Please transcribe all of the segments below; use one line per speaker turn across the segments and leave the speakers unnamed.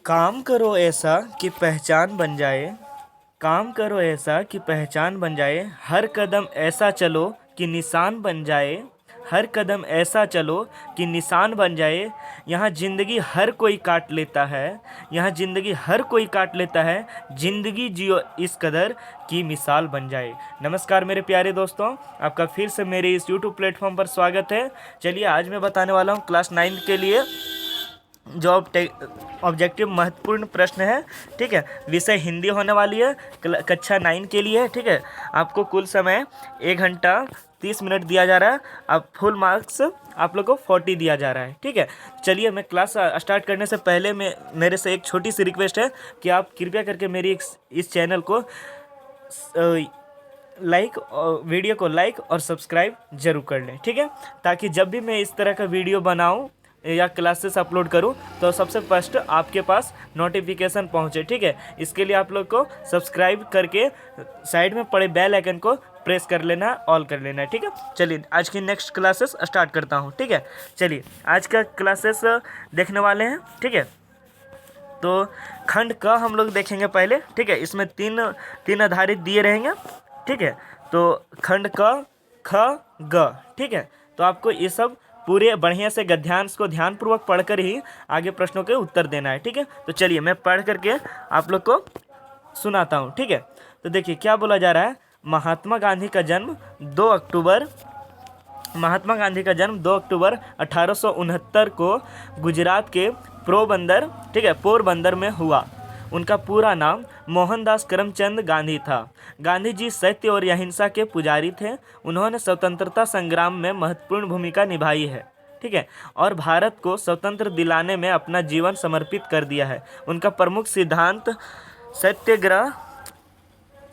काम करो ऐसा कि पहचान बन जाए। काम करो ऐसा कि पहचान बन जाए। हर कदम ऐसा चलो कि निशान बन जाए। हर कदम ऐसा चलो कि निशान बन जाए। यहाँ ज़िंदगी हर कोई काट लेता है। यहाँ ज़िंदगी हर कोई काट लेता है। ज़िंदगी जियो इस कदर कि मिसाल बन जाए। नमस्कार मेरे प्यारे दोस्तों, आपका फिर से मेरे इस YouTube प्लेटफॉर्म पर स्वागत है। चलिए आज मैं बताने वाला हूँ क्लास 9 के लिए जो ऑब्जेक्टिव महत्वपूर्ण प्रश्न है। ठीक है, विषय हिंदी होने वाली है, कक्षा 9 के लिए है। ठीक है, आपको कुल समय 1 घंटा 30 मिनट दिया जा रहा है। अब फुल मार्क्स आप लोग को 40 दिया जा रहा है। ठीक है, चलिए मैं क्लास स्टार्ट करने से पहले मेरे से एक छोटी सी रिक्वेस्ट है कि आप कृपया करके मेरी इस चैनल को वीडियो को लाइक और सब्सक्राइब जरूर कर लें। ठीक है, ताकि जब भी मैं इस तरह का वीडियो बनाऊं या क्लासेस अपलोड करूं तो सबसे फर्स्ट आपके पास नोटिफिकेशन पहुंचे। ठीक है, इसके लिए आप लोग को सब्सक्राइब करके साइड में पड़े बेल आइकन को प्रेस कर लेना है, ऑल कर लेना है। ठीक है, चलिए आज की नेक्स्ट क्लासेस स्टार्ट करता हूं। ठीक है, चलिए आज का क्लासेस देखने वाले हैं। ठीक है, तो खंड क हम लोग देखेंगे पहले। ठीक है, इसमें तीन आधारित दिए रहेंगे। ठीक है, तो खंड क ख ग। ठीक है, तो आपको ये सब पूरे बढ़िया से गद्यांश को ध्यानपूर्वक पढ़कर ही आगे प्रश्नों के उत्तर देना है। ठीक है, तो चलिए मैं पढ़ करके आप लोग को सुनाता हूँ। ठीक है, तो देखिए क्या बोला जा रहा है। महात्मा गांधी का जन्म 2 अक्टूबर 1869 को गुजरात के पोरबंदर में हुआ। उनका पूरा नाम मोहनदास करमचंद गांधी था। गांधी जी सत्य और अहिंसा के पुजारी थे। उन्होंने स्वतंत्रता संग्राम में महत्वपूर्ण भूमिका निभाई है। ठीक है, और भारत को स्वतंत्र दिलाने में अपना जीवन समर्पित कर दिया है। उनका प्रमुख सिद्धांत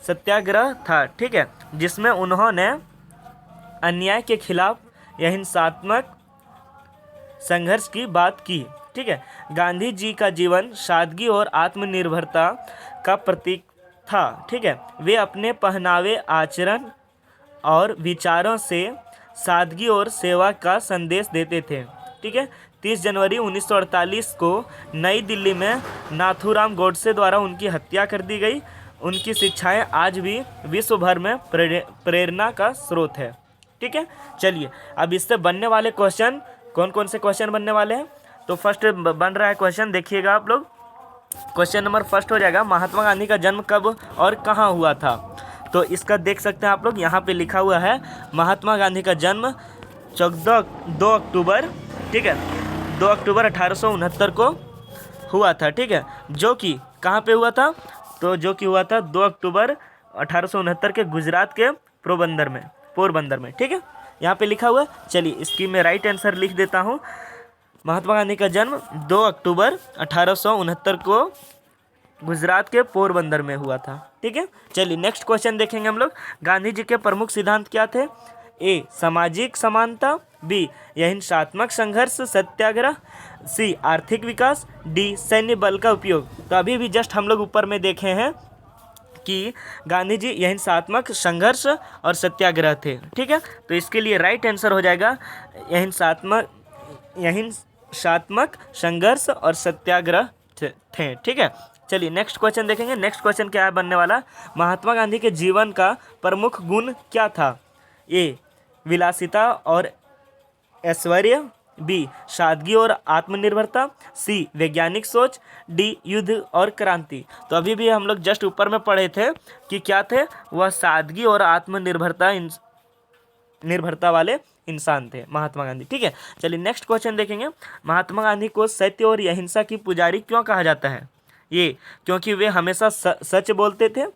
सत्याग्रह था। ठीक है, जिसमें उन्होंने अन्याय के खिलाफ अहिंसात्मक संघर्ष की बात की। ठीक है, गांधी जी का जीवन सादगी और आत्मनिर्भरता का प्रतीक था। ठीक है, वे अपने पहनावे, आचरण और विचारों से सादगी और सेवा का संदेश देते थे। ठीक है, 30 जनवरी 1948 को नई दिल्ली में नाथूराम गोडसे द्वारा उनकी हत्या कर दी गई। उनकी शिक्षाएं आज भी विश्व भर में प्रेरणा का स्रोत है। ठीक है, चलिए अब इससे बनने वाले क्वेश्चन कौन कौन से क्वेश्चन बनने वाले हैं। तो फर्स्ट बन रहा है क्वेश्चन, देखिएगा आप लोग। क्वेश्चन नंबर फर्स्ट हो जाएगा, महात्मा गांधी का जन्म कब और कहाँ हुआ था। तो इसका देख सकते हैं आप लोग, यहाँ पे लिखा हुआ है महात्मा गांधी का जन्म 2 अक्टूबर। ठीक है, 2 अक्टूबर 1869 को हुआ था। ठीक है, जो कि कहाँ पे हुआ था, तो जो कि हुआ था 2 अक्टूबर 1869 के गुजरात के पोरबंदर में। ठीक है, यहाँ पे लिखा हुआ है। चलिए इसकी मैं राइट आंसर लिख देता हूँ। महात्मा गांधी का जन्म 2 अक्टूबर 1869 को गुजरात के पोरबंदर में हुआ था। ठीक है, चलिए नेक्स्ट क्वेश्चन देखेंगे हम लोग। गांधी जी के प्रमुख सिद्धांत क्या थे। ए सामाजिक समानता, बी अहिंसात्मक संघर्ष सत्याग्रह, सी आर्थिक विकास, डी सैन्य बल का उपयोग। तो अभी भी जस्ट हम लोग ऊपर में देखे हैं कि गांधी जी अहिंसात्मक संघर्ष और सत्याग्रह थे। ठीक है, तो इसके लिए राइट आंसर हो जाएगा अहिंसात्मक संघर्ष और सत्याग्रह थे। ठीक है, चलिए नेक्स्ट क्वेश्चन देखेंगे। नेक्स्ट क्वेश्चन क्या है बनने वाला, महात्मा गांधी के जीवन का प्रमुख गुण क्या था। ए विलासिता और ऐश्वर्य, बी सादगी और आत्मनिर्भरता, सी वैज्ञानिक सोच, डी युद्ध और क्रांति। तो अभी भी हम लोग जस्ट ऊपर में पढ़े थे कि क्या थे, वह सादगी और निर्भरता वाले इंसान थे महात्मा गांधी। ठीक है, चलिए नेक्स्ट क्वेश्चन देखेंगे। महात्मा गांधी को सत्य और अहिंसा की पुजारी क्यों कहा जाता है। ये क्योंकि वे हमेशा सच बोलते थे,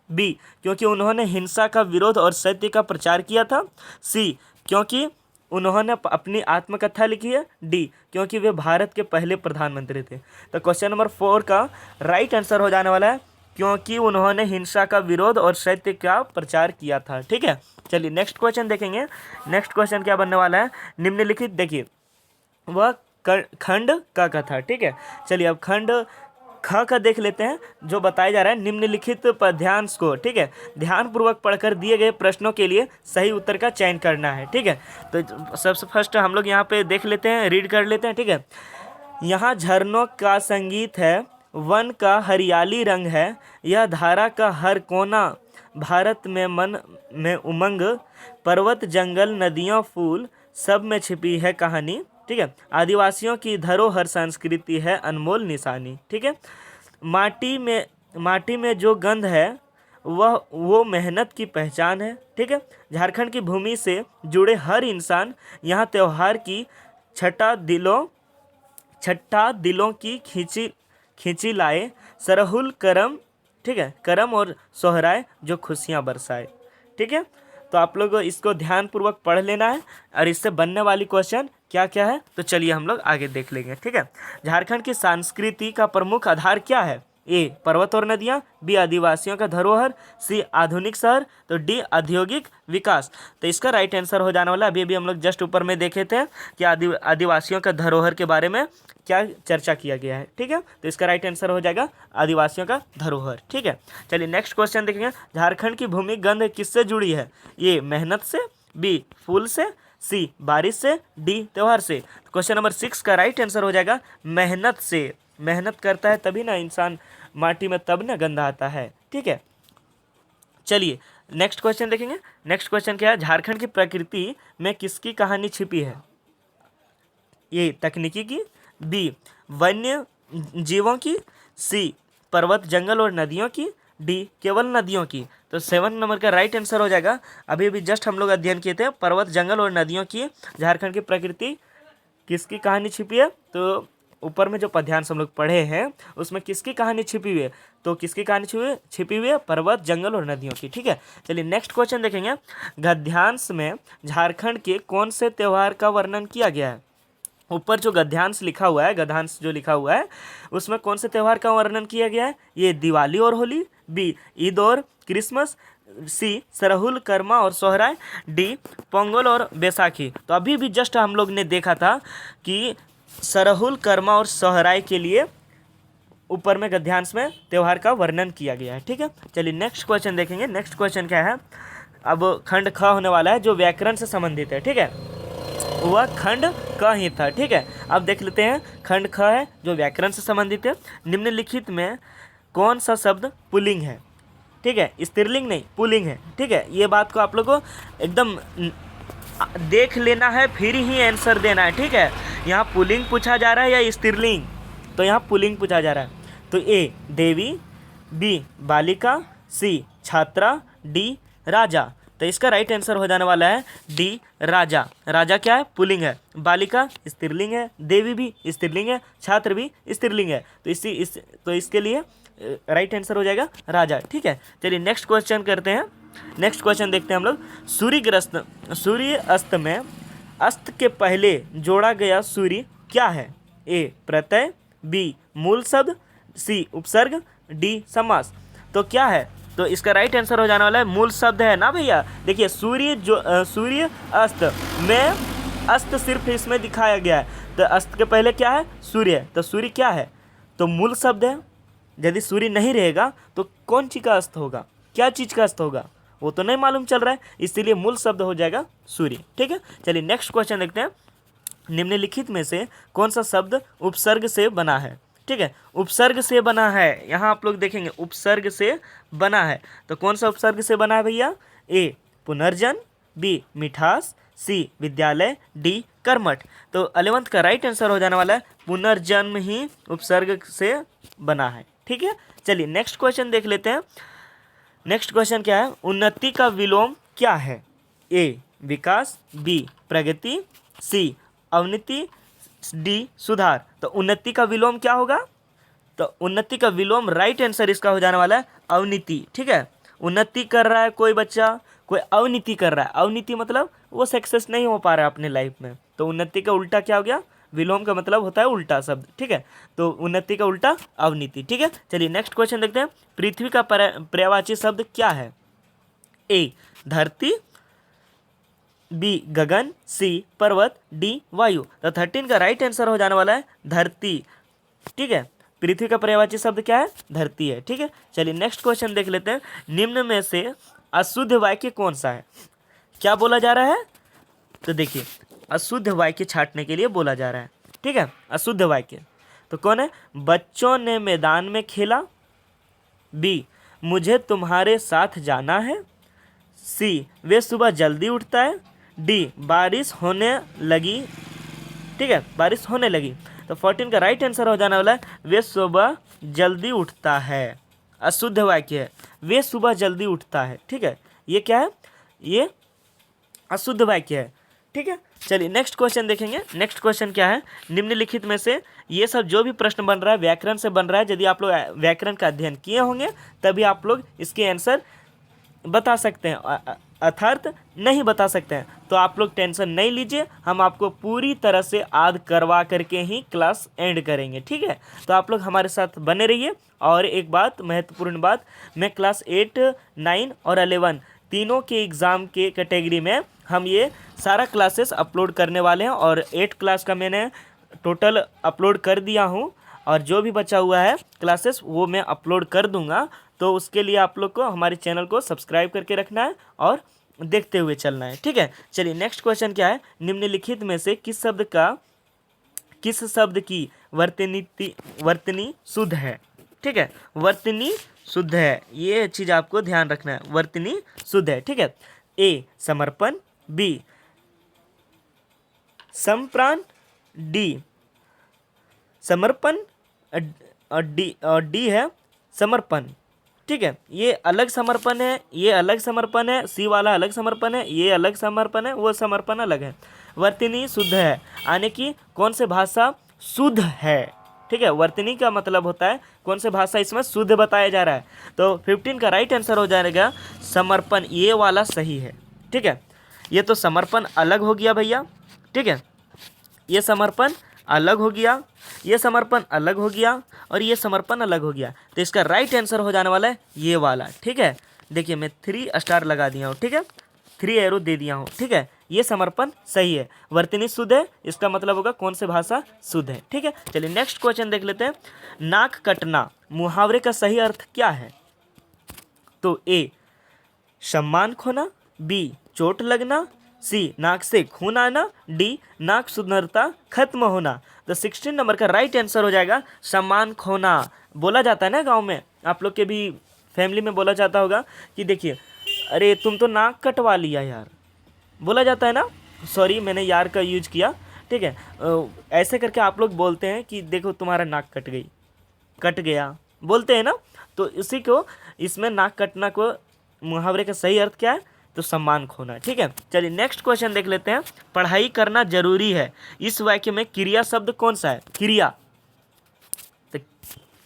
बी क्योंकि उन्होंने हिंसा का विरोध और सत्य का प्रचार किया था, सी क्योंकि उन्होंने अपनी आत्मकथा लिखी है, डी क्योंकि वे भारत के पहले प्रधानमंत्री थे। तो क्वेश्चन नंबर 4 का राइट आंसर हो जाने वाला है क्योंकि उन्होंने हिंसा का विरोध और सत्य का प्रचार किया था। ठीक है, चलिए नेक्स्ट क्वेश्चन देखेंगे। नेक्स्ट क्वेश्चन क्या बनने वाला है, निम्नलिखित देखिए वह खंड का था। ठीक है, चलिए अब खंड ख का देख लेते हैं, जो बताया जा रहा है निम्नलिखित पद्यांश को। ठीक है, ध्यानपूर्वक पढ़कर दिए गए प्रश्नों के लिए सही उत्तर का चयन करना है। ठीक है, तो सबसे फर्स्ट हम लोग यहाँ पे देख लेते हैं, रीड कर लेते हैं। ठीक है, यहाँ झरनों का संगीत है, वन का हरियाली रंग है, यह धारा का हर कोना भारत में मन में उमंग, पर्वत जंगल नदियाँ फूल सब में छिपी है कहानी। ठीक है, आदिवासियों की धरोहर संस्कृति है अनमोल निशानी। ठीक है, माटी में जो गंध है वह वो मेहनत की पहचान है। ठीक है, झारखंड की भूमि से जुड़े हर इंसान यहाँ त्योहार की छठा दिलों की खींची लाए, सरहुल करम। ठीक है, करम और सोहराए जो खुशियाँ बरसाए। ठीक है, तो आप लोग इसको ध्यानपूर्वक पढ़ लेना है और इससे बनने वाली क्वेश्चन क्या क्या है तो चलिए हम लोग आगे देख लेंगे। ठीक है, झारखंड की संस्कृति का प्रमुख आधार क्या है? ए पर्वत और नदियाँ, बी आदिवासियों का धरोहर, सी आधुनिक शहर, तो डी औद्योगिक विकास। तो इसका राइट आंसर हो जाने वाला, अभी हम लोग जस्ट ऊपर में देखे थे कि आदिवासियों का धरोहर के बारे में क्या चर्चा किया गया है। ठीक है, तो इसका राइट आंसर हो जाएगा आदिवासियों का धरोहर। ठीक है, चलिए नेक्स्ट क्वेश्चन देखेंगे। झारखंड की भूमि गंध किससे जुड़ी है? ए मेहनत से, बी फूल से, सी बारिश से, डी त्योहार से। क्वेश्चन नंबर 6 का राइट आंसर हो जाएगा मेहनत से। मेहनत करता है तभी ना इंसान माटी में, तब ना गंध आता है। ठीक है, चलिए नेक्स्ट क्वेश्चन देखेंगे। नेक्स्ट क्वेश्चन क्या है? झारखंड की प्रकृति में किसकी कहानी छिपी है? ए तकनीकी की, बी वन्य जीवों की, सी पर्वत जंगल और नदियों की, डी केवल नदियों की। तो 7 नंबर का राइट आंसर हो जाएगा, अभी जस्ट हम लोग अध्ययन किए थे, पर्वत जंगल और नदियों की झारखंड की प्रकृति किसकी कहानी छिपी है। तो ऊपर में जो पद्यांश हम लोग पढ़े हैं उसमें किसकी कहानी छिपी हुई है? तो किसकी कहानी छिपी हुई है? पर्वत जंगल और नदियों की। ठीक है, चलिए नेक्स्ट क्वेश्चन देखेंगे। गद्यांश में झारखंड के कौन से त्योहार का वर्णन किया गया है? ऊपर जो गद्यांश लिखा हुआ है, गद्यांश जो लिखा हुआ है उसमें कौन से त्यौहार का वर्णन किया गया है? ये दिवाली और होली, बी ईद और क्रिसमस, सी सरहुल कर्मा और सोहराय, डी पोंगल और बैसाखी। तो अभी भी जस्ट हम लोग ने देखा था कि सरहुल कर्मा और सोहराय के लिए ऊपर में गद्यांश में त्यौहार का वर्णन किया गया है। ठीक है, चलिए नेक्स्ट क्वेश्चन देखेंगे। नेक्स्ट क्वेश्चन क्या है? अब खंड ख होने वाला है जो व्याकरण से संबंधित है। ठीक है, वह खंड क ही था। ठीक है, अब देख लेते हैं। खंड ख है जो व्याकरण से संबंधित है। निम्नलिखित में कौन सा शब्द पुल्लिंग है? ठीक है, स्त्रीलिंग नहीं पुल्लिंग है। ठीक है, ये बात को आप लोगों को एकदम देख लेना है, फिर ही आंसर देना है। ठीक है, यहाँ पुल्लिंग पूछा जा रहा है या स्त्रीलिंग? तो यहाँ पुल्लिंग पूछा जा रहा है। तो ए देवी, बी बालिका, सी छात्रा, डी राजा। तो इसका राइट आंसर हो जाने वाला है डी राजा। राजा क्या है? पुल्लिंग है। बालिका स्त्रीलिंग है, देवी भी स्त्रीलिंग है, छात्र भी स्त्रीलिंग है। तो इसके लिए राइट आंसर हो जाएगा राजा। ठीक है, चलिए नेक्स्ट क्वेश्चन करते हैं। नेक्स्ट क्वेश्चन देखते हैं हम लोग। सूर्य अस्त में अस्त के पहले जोड़ा गया सूर्य क्या है? ए प्रत्यय, बी मूल शब्द, सी उपसर्ग, डी समास। तो क्या है? तो इसका राइट आंसर हो जाने वाला है मूल शब्द है ना भैया। देखिए सूर्य अस्त में अस्त सिर्फ इसमें दिखाया गया है, तो अस्त के पहले क्या है? सूर्य। तो सूर्य क्या है? तो मूल शब्द है। यदि सूर्य नहीं रहेगा तो कौन चीज का अस्त होगा? क्या चीज का अस्त होगा वो तो नहीं मालूम चल रहा है, इसीलिए मूल शब्द हो जाएगा सूर्य। ठीक है, चलिए नेक्स्ट क्वेश्चन देखते हैं। निम्नलिखित में से कौन सा शब्द उपसर्ग से बना है? ठीक है, उपसर्ग से बना है। यहाँ आप लोग देखेंगे उपसर्ग से बना है। तो कौन सा उपसर्ग से बना है भैया? ए पुनर्जन, बी मिठास, सी विद्यालय, डी कर्मठ। तो 11th का राइट आंसर हो जाने वाला है पुनर्जन्म ही उपसर्ग से बना है। ठीक है, चलिए नेक्स्ट क्वेश्चन देख लेते हैं। नेक्स्ट क्वेश्चन क्या है? उन्नति का विलोम क्या है? ए विकास, बी प्रगति, सी अवनति, डी सुधार। तो उन्नति का विलोम क्या होगा? तो उन्नति का विलोम राइट आंसर इसका हो जाने वाला है अवनति। ठीक है, उन्नति कर रहा है कोई बच्चा, कोई अवनति कर रहा है। अवनति मतलब वो सक्सेस नहीं हो पा रहा है अपने लाइफ में। तो उन्नति का उल्टा क्या हो गया? विलोम का मतलब होता है उल्टा शब्द। ठीक है, तो उन्नति का उल्टा अवनति। ठीक है, चलिए नेक्स्ट क्वेश्चन देखते हैं। पृथ्वी का पर्यायवाची शब्द क्या है? ए धरती, बी गगन, सी पर्वत, डी वायु। तो 13 का राइट आंसर हो जाने वाला है धरती। ठीक है, पृथ्वी का पर्यायवाची शब्द क्या है? धरती है। ठीक है, चलिए नेक्स्ट क्वेश्चन देख लेते हैं। निम्न में से अशुद्ध वाक्य कौन सा है? क्या बोला जा रहा है? तो देखिए अशुद्ध वाक्य छांटने के लिए बोला जा रहा है। ठीक है, अशुद्ध वाक्य तो कौन है? बच्चों ने मैदान में खेला। बी, मुझे तुम्हारे साथ जाना है। सी, वे सुबह जल्दी उठता है। डी, बारिश होने लगी। ठीक है, बारिश होने लगी। तो 14 का राइट आंसर हो जाने वाला है वे सुबह जल्दी उठता है। अशुद्ध वाक्य है, वे सुबह जल्दी उठता है। ठीक है, ये क्या है? ये अशुद्ध वाक्य है। ठीक है, चलिए नेक्स्ट क्वेश्चन देखेंगे। नेक्स्ट क्वेश्चन क्या है? निम्नलिखित में से ये सब जो भी प्रश्न बन रहा है व्याकरण से बन रहा है। यदि आप लोग व्याकरण का अध्ययन किए होंगे तभी आप लोग इसके आंसर बता सकते हैं, अर्थात नहीं बता सकते हैं। तो आप लोग टेंशन नहीं लीजिए, हम आपको पूरी तरह से याद करवा करके ही क्लास एंड करेंगे। ठीक है, तो आप लोग हमारे साथ बने रहिए। और एक बात, महत्वपूर्ण बात, मैं क्लास 8, 9 और 11 तीनों के एग्ज़ाम के कैटेगरी में हम ये सारा क्लासेस अपलोड करने वाले हैं। और 8 क्लास का मैंने टोटल अपलोड कर दिया हूँ, और जो भी बचा हुआ है क्लासेस वो मैं अपलोड कर दूंगा। तो उसके लिए आप लोग को हमारे चैनल को सब्सक्राइब करके रखना है और देखते हुए चलना है। ठीक है, चलिए नेक्स्ट क्वेश्चन क्या है? निम्नलिखित में से किस शब्द की वर्तनी शुद्ध है? ठीक है, वर्तनी शुद्ध है, ये चीज़ आपको ध्यान रखना है। वर्तनी शुद्ध है। ठीक है, ए समर्पण, बी समप्राण, डी समर्पण, और डी है समर्पण। ठीक है, ये अलग समर्पण है, ये अलग समर्पण है, सी वाला अलग समर्पण है, ये अलग समर्पण है, वो समर्पण अलग है। वर्तनी शुद्ध है, यानी कि कौन से भाषा शुद्ध है। ठीक है, वर्तनी का मतलब होता है कौन से भाषा इसमें शुद्ध बताया जा रहा है। तो 15 का राइट आंसर हो जाएगा समर्पण, ये वाला सही है। ठीक है, ये तो समर्पण अलग हो गया भैया। ठीक है, ये समर्पण अलग हो गया, ये समर्पण अलग हो गया, और ये समर्पण अलग हो गया। तो इसका राइट आंसर हो जाने वाला है ये वाला। ठीक है, देखिए मैं 3 स्टार लगा दिया हूँ। ठीक है, 3 एरो दे दिया हूँ। ठीक है, ये समर्पण सही है। वर्तनी शुद्ध है, इसका मतलब होगा कौन से भाषा शुद्ध है। ठीक है, चलिए नेक्स्ट क्वेश्चन देख लेते हैं। नाक कटना मुहावरे का सही अर्थ क्या है? तो ए सम्मान खोना, बी चोट लगना, सी नाक से खून आना, डी नाक सुंदरता खत्म होना। तो 16 नंबर का राइट आंसर हो जाएगा सम्मान खोना। बोला जाता है ना गांव में, आप लोग के भी फैमिली में बोला जाता होगा कि देखिए अरे तुम तो नाक कटवा लिया यार, बोला जाता है ना। सॉरी मैंने यार का यूज किया। ठीक है, ऐसे करके आप लोग बोलते हैं कि देखो तुम्हारा नाक कट गया, बोलते हैं ना। तो इसी को, इसमें नाक कटना को मुहावरे का सही अर्थ क्या है? तो सम्मान खोना। ठीक है, चलिए नेक्स्ट क्वेश्चन देख लेते हैं। पढ़ाई करना जरूरी है, इस वाक्य में क्रिया शब्द कौन सा है? क्रिया, तो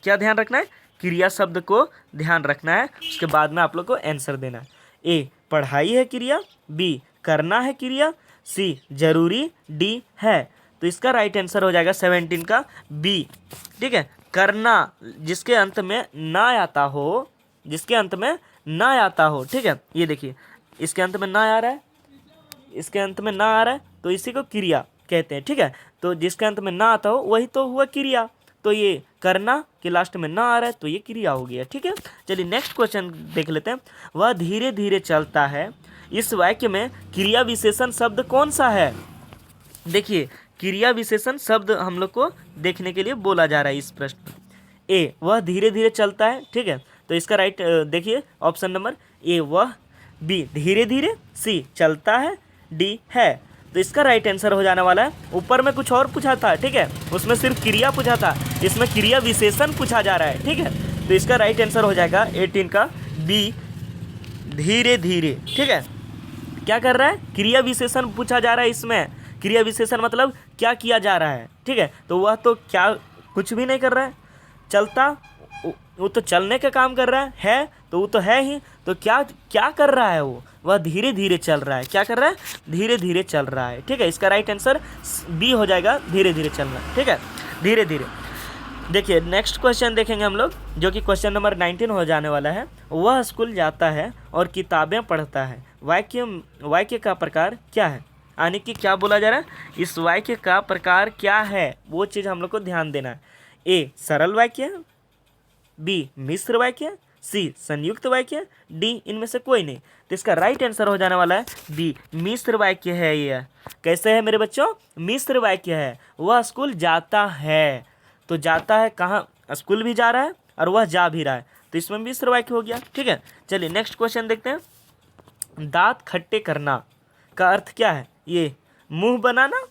क्या ध्यान रखना है? क्रिया शब्द को ध्यान रखना है, उसके बाद में आप लोग को आंसर देना है। ए पढ़ाई है क्रिया, बी करना है क्रिया, सी जरूरी, डी है। तो इसका राइट आंसर हो जाएगा 17 का बी। ठीक है, करना जिसके अंत में ना आता हो, जिसके अंत में ना आता हो। ठीक है, ये देखिए इसके अंत में ना आ रहा है, इसके अंत में ना आ रहा है, तो इसी को क्रिया कहते हैं। ठीक है, तो जिसके अंत में ना आता हो वही तो हुआ क्रिया। तो ये करना के लास्ट में ना आ रहा है तो ये क्रिया हो गया। ठीक है, चलिए नेक्स्ट क्वेश्चन देख लेते हैं। वह धीरे धीरे चलता है, इस वाक्य में क्रिया विशेषण शब्द कौन सा है? देखिए क्रिया विशेषण शब्द हम लोग को देखने के लिए बोला जा रहा है इस प्रश्न में। ए वह धीरे धीरे चलता है। ठीक है, तो इसका राइट देखिए ऑप्शन नंबर ए वह, बी धीरे धीरे, सी चलता है, डी है। तो इसका राइट आंसर हो जाने वाला है, ऊपर में कुछ और पूछा था। ठीक है, उसमें सिर्फ क्रिया पूछा था, इसमें क्रिया विशेषण पूछा जा रहा है। ठीक है, तो इसका राइट आंसर हो जाएगा 18 का बी धीरे धीरे। ठीक है, क्या कर रहा है? क्रिया विशेषण पूछा जा रहा है। इसमें क्रिया विशेषण मतलब क्या किया जा रहा है। ठीक है, तो वह तो क्या कुछ भी नहीं कर रहा है, चलता वो तो चलने का काम कर रहा है तो वो तो है ही। तो क्या क्या कर रहा है वो? वह धीरे धीरे चल रहा है। क्या कर रहा है? धीरे धीरे चल रहा है। ठीक है, इसका राइट आंसर बी हो जाएगा, धीरे धीरे चल रहा है। ठीक है, धीरे धीरे। देखिए नेक्स्ट क्वेश्चन देखेंगे हम लोग, जो कि क्वेश्चन नंबर 19 हो जाने वाला है। वह स्कूल जाता है और किताबें पढ़ता है, वाक्य का प्रकार क्या है? यानी कि क्या बोला जा रहा है? इस वाक्य का प्रकार क्या है, वो चीज़ हम लोग को ध्यान देना है। ए सरल वाक्य, बी मिश्र वाक्य, सी संयुक्त वाक्य, डी इनमें से कोई नहीं। तो इसका राइट आंसर हो जाने वाला है बी मिश्र वाक्य है। यह कैसे है मेरे बच्चों? मिश्र वाक्य है। वह स्कूल जाता है, तो जाता है कहाँ, स्कूल भी जा रहा है और वह जा भी रहा है, तो इसमें मिश्र वाक्य हो गया। ठीक है, चलिए नेक्स्ट क्वेश्चन देखते हैं। दांत खट्टे करना का अर्थ क्या है? ए मुंह बनाना,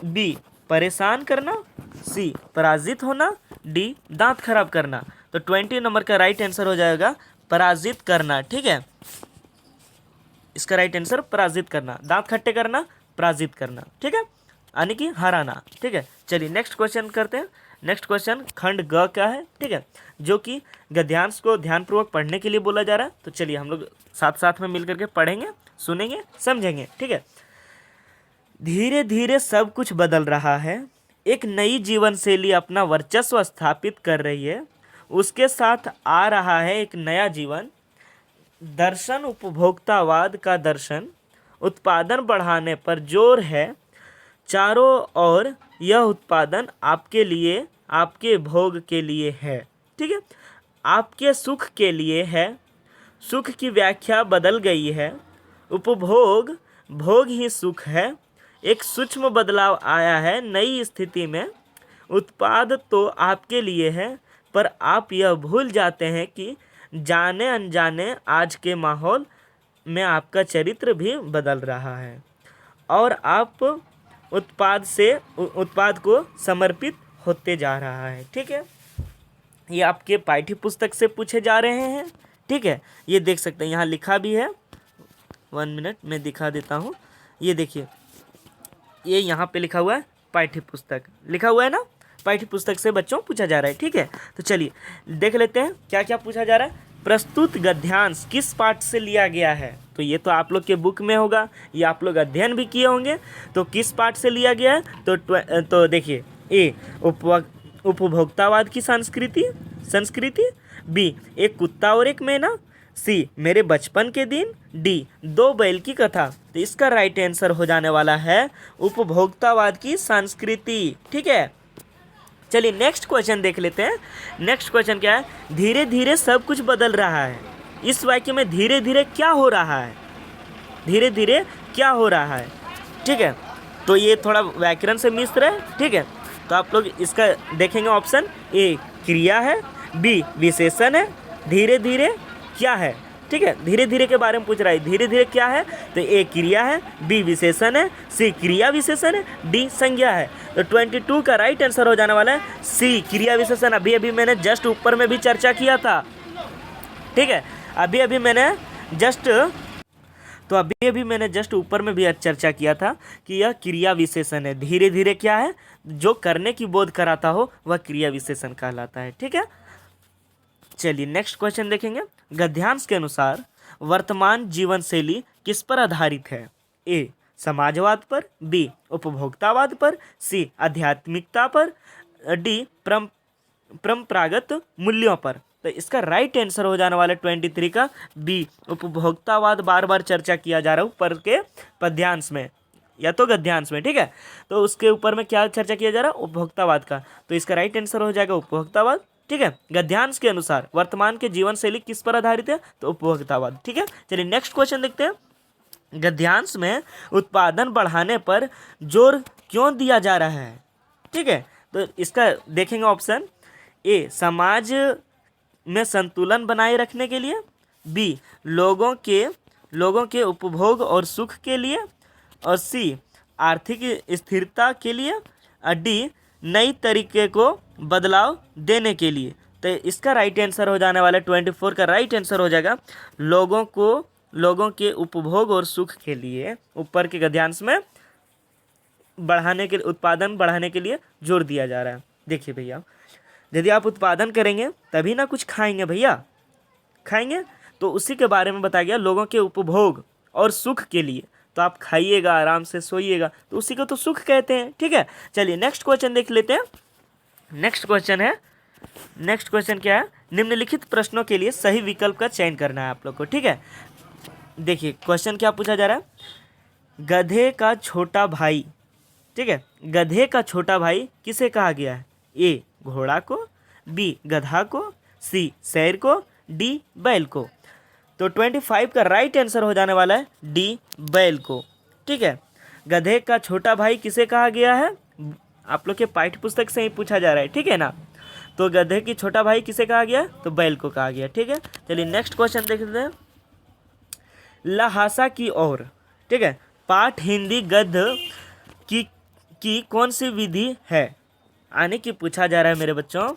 बी परेशान करना, सी पराजित होना, डी दांत खराब करना। तो 20 नंबर का राइट आंसर हो जाएगा पराजित करना। ठीक है, इसका राइट आंसर पराजित करना, दांत खट्टे करना, पराजित करना। ठीक है, यानी कि हराना। ठीक है, चलिए नेक्स्ट क्वेश्चन करते हैं। नेक्स्ट क्वेश्चन खंड ग का है। ठीक है, जो कि गद्यांश को ध्यानपूर्वक पढ़ने के लिए बोला जा रहा है। तो चलिए हम लोग साथ साथ में मिल करके पढ़ेंगे, सुनेंगे, समझेंगे। ठीक है, धीरे धीरे सब कुछ बदल रहा है, एक नई जीवन शैली अपना वर्चस्व स्थापित कर रही है, उसके साथ आ रहा है एक नया जीवन दर्शन, उपभोक्तावाद का दर्शन, उत्पादन बढ़ाने पर जोर है, चारों ओर यह उत्पादन आपके लिए, आपके भोग के लिए है। ठीक है, आपके सुख के लिए है, सुख की व्याख्या बदल गई है, उपभोग भोग ही सुख है, एक सूक्ष्म बदलाव आया है नई स्थिति में, उत्पाद तो आपके लिए है, पर आप यह भूल जाते हैं कि जाने अनजाने आज के माहौल में आपका चरित्र भी बदल रहा है और आप उत्पाद को समर्पित होते जा रहा है। ठीक है, ये आपके पाठ्य पुस्तक से पूछे जा रहे हैं। ठीक है, ये देख सकते हैं, यहाँ लिखा भी है। 1 मिनट में दिखा देता हूँ। ये देखिए, ये यहाँ पे लिखा हुआ है, पाठ्य पुस्तक लिखा हुआ है ना, पाठ्य पुस्तक से बच्चों पूछा जा रहा है। ठीक है, तो चलिए देख लेते हैं क्या क्या पूछा जा रहा है। प्रस्तुत गद्यांश किस पाठ से लिया गया है? तो ये तो आप लोग के बुक में होगा, ये आप लोग अध्ययन भी किए होंगे। तो किस पाठ से लिया गया है? तो देखिए, ए उपभोक्तावाद की संस्कृति, बी एक कुत्ता और एक मैना, सी मेरे बचपन के दिन, डी 2 बैल की कथा। तो इसका राइट आंसर हो जाने वाला है उपभोक्तावाद की संस्कृति। ठीक है, चलिए नेक्स्ट क्वेश्चन देख लेते हैं। नेक्स्ट क्वेश्चन क्या है? धीरे धीरे सब कुछ बदल रहा है। इस वाक्य में धीरे धीरे क्या हो रहा है? धीरे धीरे क्या हो रहा है? ठीक है, तो ये थोड़ा व्याकरण से मिश्र है। ठीक है, तो आप लोग इसका देखेंगे। ऑप्शन ए क्रिया है, बी विशेषण है, धीरे धीरे क्या है? ठीक है, धीरे धीरे के बारे में पूछ रहा है, धीरे धीरे क्या है? तो ए क्रिया है, बी विशेषण है, सी क्रिया विशेषण है, डी संज्ञा है। तो 22 का राइट आंसर हो जाने वाला है सी क्रिया विशेषण। अभी अभी मैंने जस्ट ऊपर में भी चर्चा किया था। ठीक है, अभी अभी मैंने जस्ट ऊपर में भी चर्चा किया था कि यह क्रिया विशेषण है। धीरे धीरे क्या है? जो करने की बोध कराता हो वह क्रिया विशेषण कहलाता है। ठीक है, चलिए नेक्स्ट क्वेश्चन देखेंगे। गद्यांश के अनुसार वर्तमान जीवन शैली किस पर आधारित है? ए समाजवाद पर, बी उपभोक्तावाद पर, सी आध्यात्मिकता पर, डी परंपरागत मूल्यों पर। तो इसका राइट आंसर हो जाने वाला 23 का बी उपभोक्तावाद। बार बार चर्चा किया जा रहा है ऊपर के पद्यांश में या तो गद्यांश में। ठीक है, तो उसके ऊपर में क्या चर्चा किया जा रहा है? उपभोक्तावाद का। तो इसका राइट आंसर हो जाएगा उपभोक्तावाद। ठीक है, गद्यांश के अनुसार वर्तमान के जीवन शैली किस पर आधारित है? तो उपभोक्तावाद। ठीक है, चलिए नेक्स्ट क्वेश्चन देखते हैं। गद्यांश में उत्पादन बढ़ाने पर जोर क्यों दिया जा रहा है? ठीक है, तो इसका देखेंगे। ऑप्शन ए समाज में संतुलन बनाए रखने के लिए, बी लोगों के उपभोग और सुख के लिए, और सी आर्थिक स्थिरता के लिए, और डी नई तरीके को बदलाव देने के लिए। तो इसका राइट आंसर हो जाने वाला 24 का राइट आंसर हो जाएगा लोगों के उपभोग और सुख के लिए। ऊपर के गद्यांश में उत्पादन बढ़ाने के लिए जोर दिया जा रहा है। देखिए भैया, यदि आप उत्पादन करेंगे तभी ना कुछ खाएंगे भैया, खाएंगे तो उसी के बारे में बताया गया, लोगों के उपभोग और सुख के लिए। तो आप खाइएगा, आराम से सोइएगा, तो उसी को तो सुख कहते हैं। ठीक है, चलिए नेक्स्ट क्वेश्चन देख लेते हैं। नेक्स्ट क्वेश्चन क्या है? निम्नलिखित प्रश्नों के लिए सही विकल्प का चयन करना है आप लोग को। ठीक है, देखिए क्वेश्चन क्या पूछा जा रहा है? गधे का छोटा भाई, ठीक है, गधे का छोटा भाई किसे कहा गया है? ए घोड़ा को, बी गधा को, सी शेर को, डी बैल को। तो 25 का राइट आंसर हो जाने वाला है डी बैल को। ठीक है, गधे का छोटा भाई किसे कहा गया है? आप लोग के पाठ्य पुस्तक से ही पूछा जा रहा है, ठीक है ना। तो गधे की छोटा भाई किसे कहा गया, तो बैल को कहा गया, ठीक है। चलिए नेक्स्ट क्वेश्चन देख लेते हैं। लहासा की ओर, ठीक है, पाठ हिंदी गद्य की कौन सी विधि है, आने की पूछा जा रहा है मेरे बच्चों।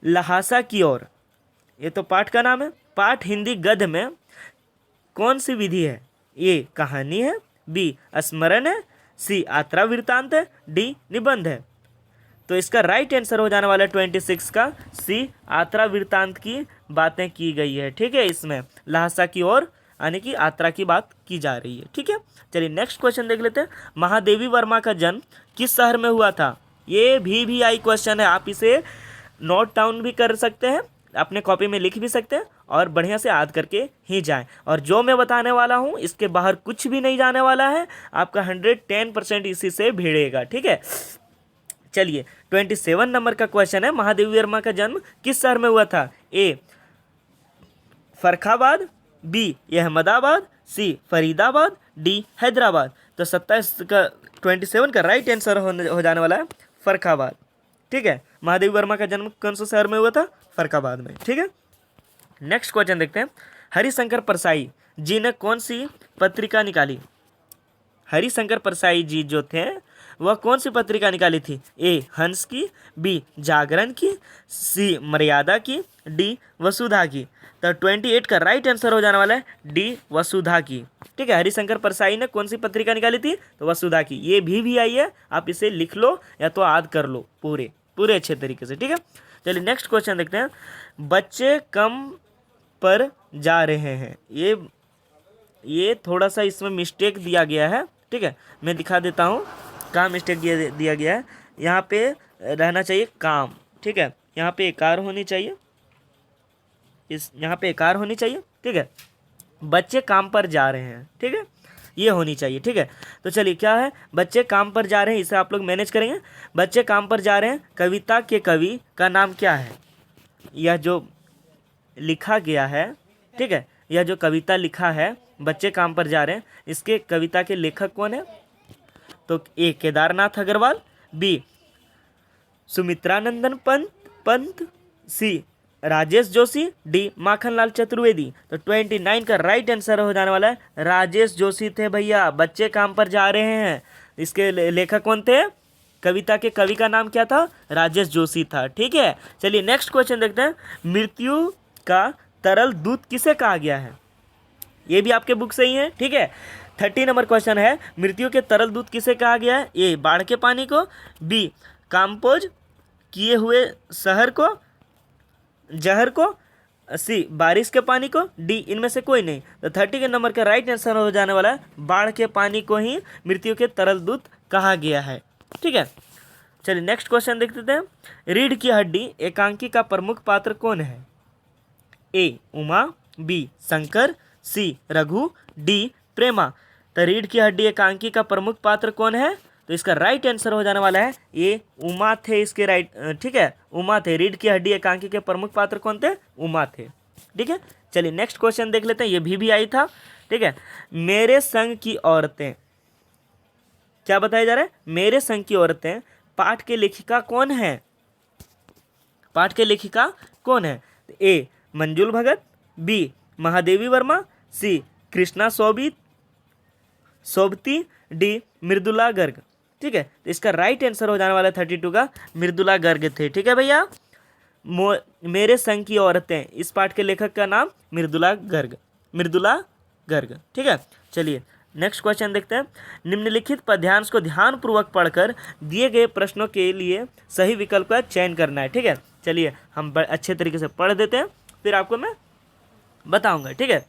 लहासा की ओर, ये तो पाठ का नाम है। पाठ हिंदी गद्य में कौन सी विधि है, ए कहानी है, बी स्मरण है, सी आत्रा वृत्तांत है, डी निबंध है। तो इसका राइट आंसर हो जाने वाला है 26 का सी आत्रा वृत्तांत की बातें की गई है, ठीक है। इसमें लहासा की ओर आने की आत्रा की बात की जा रही है, ठीक है। चलिए नेक्स्ट क्वेश्चन देख लेते हैं। महादेवी वर्मा का जन्म किस शहर में हुआ था, ये भी आई क्वेश्चन है। आप इसे नोट डाउन भी कर सकते हैं, अपने कॉपी में लिख भी सकते हैं और बढ़िया से याद करके ही जाएं। और जो मैं बताने वाला हूँ इसके बाहर कुछ भी नहीं जाने वाला है, आपका 110% इसी से भिड़ेगा, ठीक है। चलिए 27 नंबर का क्वेश्चन है। महादेवी वर्मा का जन्म किस शहर में हुआ था, ए फर्रुखाबाद, बी अहमदाबाद, सी फरीदाबाद, डी हैदराबाद। तो 27 का राइट आंसर हो जाने वाला है फर्रुखाबाद, ठीक है। महादेवी वर्मा का जन्म कौन से शहर में हुआ था, फर्रुखाबाद में, ठीक है। नेक्स्ट क्वेश्चन देखते हैं। हरिशंकर परसाई जी ने कौन सी पत्रिका निकाली, हरिशंकर परसाई जी जो थे वह कौन सी पत्रिका निकाली थी, ए हंस की, बी जागरण की, सी मर्यादा की, डी वसुधा की। तो 28 का राइट आंसर हो जाने वाला है डी वसुधा की, ठीक है। हरिशंकर परसाई ने कौन सी पत्रिका निकाली थी, तो वसुधा की। ये भी आई है, आप इसे लिख लो या तो याद कर लो पूरे अच्छे तरीके से, ठीक है। चलिए नेक्स्ट क्वेश्चन देखते हैं। बच्चे कम पर जा रहे हैं, ये थोड़ा सा इसमें मिस्टेक दिया गया है, ठीक है। मैं दिखा देता हूँ कहाँ मिस्टेक दिया गया है। यहाँ पे रहना चाहिए काम, ठीक है। यहाँ पे एकार होनी चाहिए, यहाँ पे एकार होनी चाहिए, ठीक है। बच्चे काम पर जा रहे हैं, ठीक है, ये होनी चाहिए, ठीक है। तो चलिए क्या है, बच्चे काम पर जा रहे हैं, इसे आप लोग मैनेज करेंगे। बच्चे काम पर जा रहे हैं, कविता के कवि का नाम क्या है, यह जो लिखा गया है, ठीक है, यह जो कविता लिखा है बच्चे काम पर जा रहे हैं, इसके कविता के लेखक कौन है, तो ए केदारनाथ अग्रवाल, बी सुमित्रानंदन पंत, सी राजेश जोशी, डी माखनलाल चतुर्वेदी। तो 29 का राइट आंसर हो जाने वाला है राजेश जोशी थे भैया। बच्चे काम पर जा रहे हैं, इसके लेखक कौन थे, कविता के कवि का नाम क्या था, राजेश जोशी था, ठीक है। चलिए नेक्स्ट क्वेश्चन देखते हैं। मृत्यु का तरल दूत किसे कहा गया है, ये भी आपके बुक से ही है, ठीक है। 30 नंबर क्वेश्चन है। मृत्यु के तरल दूत किसे कहा गया है, ए बाढ़ के पानी को, बी कंपोज किए हुए जहर को, सी बारिश के पानी को, डी इनमें से कोई नहीं। तो 30 के नंबर का राइट आंसर हो जाने वाला है बाढ़ के पानी को ही मृत्यु के तरल दूत कहा गया है, ठीक है। चलिए नेक्स्ट क्वेश्चन देख लेते हैं। रीढ़ की हड्डी एकांकी का प्रमुख पात्र कौन है, ए उमा, बी शंकर, सी रघु, डी प्रेमा। तो रीढ़ की हड्डी एकांकी का प्रमुख पात्र कौन है, तो इसका राइट आंसर हो जाने वाला है ये उमा थे, इसके राइट, ठीक है, उमा थे। रीढ़ की हड्डी एकांकी के प्रमुख पात्र कौन थे, उमा थे, ठीक है। चलिए नेक्स्ट क्वेश्चन देख लेते हैं, ये भी आई था, ठीक है। मेरे संग की औरतें, क्या बताया जा रहा है, मेरे संग की औरतें पाठ के लेखिका कौन है, पाठ के लेखिका कौन है, ए मंजुल भगत, बी महादेवी वर्मा, सी कृष्णा सोबती, डी मृदुला गर्ग, ठीक है। तो इसका राइट आंसर हो जाने वाला है 32 का मृदुला गर्ग थे, ठीक है भैया। मेरे संग की औरतें, इस पाठ के लेखक का नाम मृदुला गर्ग, ठीक है। चलिए नेक्स्ट क्वेश्चन देखते हैं। निम्नलिखित पद्यांश को ध्यानपूर्वक पढ़कर दिए गए प्रश्नों के लिए सही विकल्प का चयन करना है, ठीक है। चलिए हम अच्छे तरीके से पढ़ देते हैं, फिर आपको मैं बताऊंगा, ठीक है।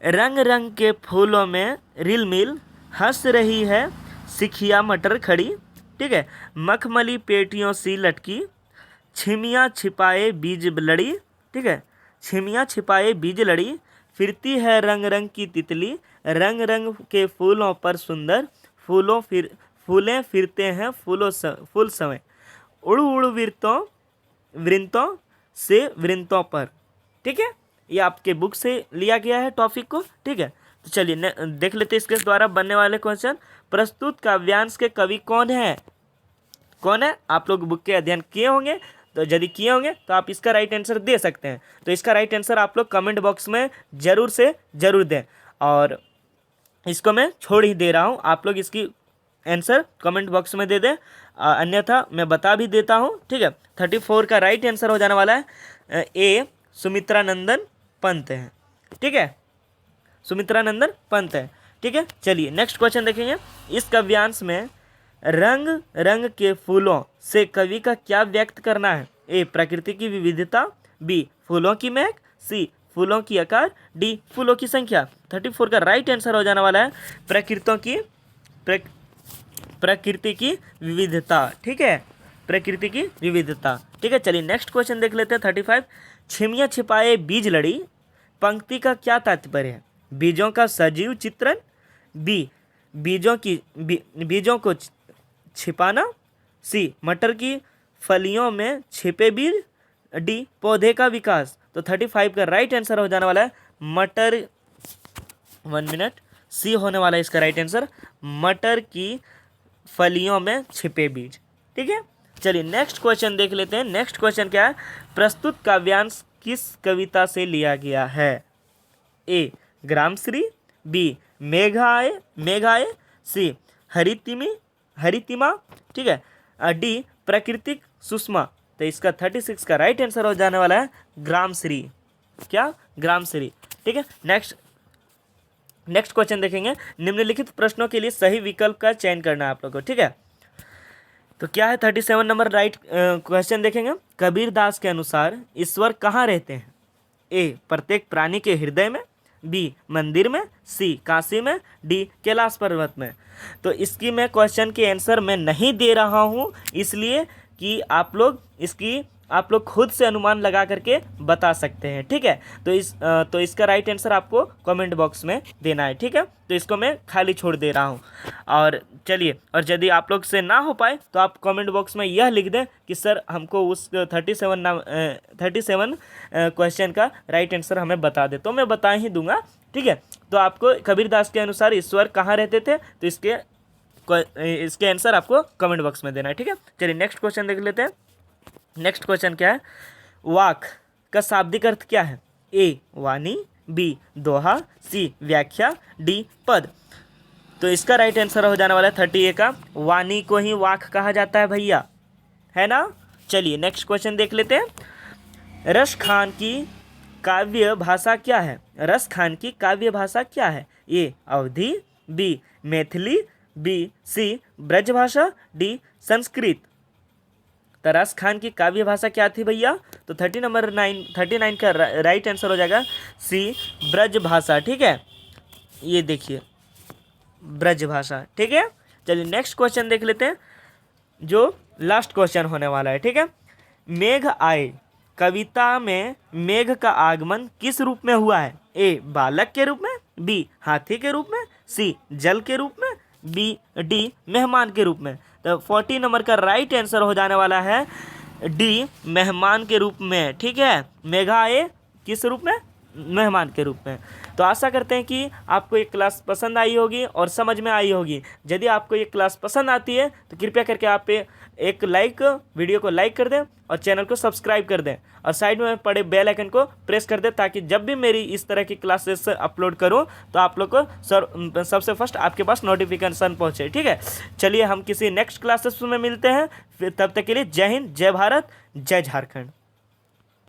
रंग रंग के फूलों में रिलमिल हंस रही है सिखिया मटर खड़ी, ठीक है। मखमली पेटियों सी लटकी छिमियाँ छिपाए बीज लड़ी, ठीक है। छिमियाँ छिपाए बीज लड़ी, फिरती है रंग रंग की तितली, रंग रंग के फूलों पर सुंदर फूलें फिरते हैं फूल समय, उड़ उड़ वृंतों से वृंतों पर, ठीक है। ये आपके बुक से लिया गया है टॉपिक को, ठीक है। तो चलिए देख लेते हैं इसके द्वारा बनने वाले क्वेश्चन। प्रस्तुत काव्यांश के कवि कौन है, कौन है? आप लोग बुक के अध्ययन किए होंगे, तो यदि किए होंगे तो आप इसका राइट आंसर दे सकते हैं। तो इसका राइट आंसर आप लोग कमेंट बॉक्स में ज़रूर से ज़रूर दें, और इसको मैं छोड़ ही दे रहा हूँ, आप लोग इसकी आंसर कमेंट बॉक्स में दे दें, अन्यथा मैं बता भी देता हूँ, ठीक है। 34 का राइट आंसर हो जाने वाला है ए, सुमित्रा नंदन पंत है, ठीक है, सुमित्रा नंदन पंत है, ठीक है। चलिए नेक्स्ट क्वेश्चन देखेंगे। इस काव्यांश में रंग रंग के फूलों से कवि का क्या व्यक्त करना है? ए, प्रकृति की विविधता, बी, फूलों की महक, सी, फूलों की आकार, डी, फूलों की संख्या। 34 का राइट आंसर हो जाने वाला है प्रकृति की विविधता, ठीक है, प्रकृति की विविधता, ठीक है। चलिए नेक्स्ट क्वेश्चन देख लेते हैं। 35, छिमिया छिपाए बीज लड़ी पंक्ति का क्या तात्पर्य है? बीजों का सजीव चित्रण, बी, बीजों को छिपाना, सी, मटर की फलियों में छिपे बीज, डी, पौधे का विकास। तो 35 का राइट आंसर हो जाने वाला है मटर, 1 मिनट, सी होने वाला है इसका राइट आंसर, मटर की फलियों में छिपे बीज, ठीक है। चलिए नेक्स्ट क्वेश्चन देख लेते हैं। नेक्स्ट क्वेश्चन क्या है? प्रस्तुत काव्यांश किस कविता से लिया गया है? ए, ग्रामश्री, बी, मेघाए, सी, हरितिमा, ठीक है, डी, प्राकृतिक सुषमा। तो इसका 36 का राइट आंसर हो जाने वाला है ग्रामश्री, क्या? ग्रामश्री, ठीक है। नेक्स्ट क्वेश्चन देखेंगे। निम्नलिखित प्रश्नों के लिए सही विकल्प का चयन करना है आप लोगों को, ठीक है। तो क्या है 37 नंबर राइट क्वेश्चन देखेंगे। कबीरदास के अनुसार ईश्वर कहाँ रहते हैं? ए, प्रत्येक प्राणी के हृदय में, बी, मंदिर में, सी, काशी में, डी, कैलाश पर्वत में। तो इसकी मैं क्वेश्चन के आंसर मैं नहीं दे रहा हूँ, इसलिए कि आप लोग खुद से अनुमान लगा करके बता सकते हैं, ठीक है। तो इसका राइट आंसर आपको कमेंट बॉक्स में देना है, ठीक है। तो इसको मैं खाली छोड़ दे रहा हूँ। और चलिए, और यदि आप लोग से ना हो पाए तो आप कमेंट बॉक्स में यह लिख दें कि सर हमको उस 37 क्वेश्चन का राइट आंसर हमें बता दे, तो मैं बता ही दूंगा, ठीक है। तो आपको कबीरदास के अनुसार ईश्वर कहाँ रहते थे, तो इसके आंसर आपको कमेंट बॉक्स में देना है, ठीक है। चलिए नेक्स्ट क्वेश्चन देख लेते हैं। नेक्स्ट क्वेश्चन क्या है? वाक का शाब्दिक अर्थ क्या है? ए, वाणी, बी, दोहा, सी, व्याख्या, डी, पद। तो इसका राइट आंसर हो जाने वाला है 38 का, वाणी को ही वाक कहा जाता है भैया, है ना। चलिए नेक्स्ट क्वेश्चन देख लेते हैं। रस खान की काव्य भाषा क्या है? रस खान की काव्य भाषा क्या है? ए, अवधी, बी, मैथिली, बी, सी, ब्रजभाषा, डी, संस्कृत। तो रस खान की काव्य भाषा क्या थी भैया? तो 39 का राइट आंसर हो जाएगा सी, ब्रजभाषा, ठीक है। ये देखिए ब्रजभाषा, ठीक है। चलिए नेक्स्ट क्वेश्चन देख लेते हैं, जो लास्ट क्वेश्चन होने वाला है, ठीक है। मेघ आए कविता में मेघ का आगमन किस रूप में हुआ है? ए, बालक के रूप में, बी, हाथी के रूप में, सी, जल के रूप में, बी, डी, मेहमान के रूप में। तो 40 नंबर का राइट आंसर हो जाने वाला है डी, मेहमान के रूप में, ठीक है। मेघा आए किस रूप में? मेहमान के रूप में। तो आशा करते हैं कि आपको ये क्लास पसंद आई होगी और समझ में आई होगी। यदि आपको ये क्लास पसंद आती है तो कृपया करके आप एक वीडियो को लाइक कर दें और चैनल को सब्सक्राइब कर दें, और साइड में पड़े बेल आइकन को प्रेस कर दें, ताकि जब भी मेरी इस तरह की क्लासेस अपलोड करूं तो आप लोग को सबसे फर्स्ट आपके पास नोटिफिकेशन पहुंचे, ठीक है। चलिए हम किसी नेक्स्ट क्लासेस में मिलते हैं, फिर तब तक के लिए जय हिंद, जय भारत, जय झारखंड।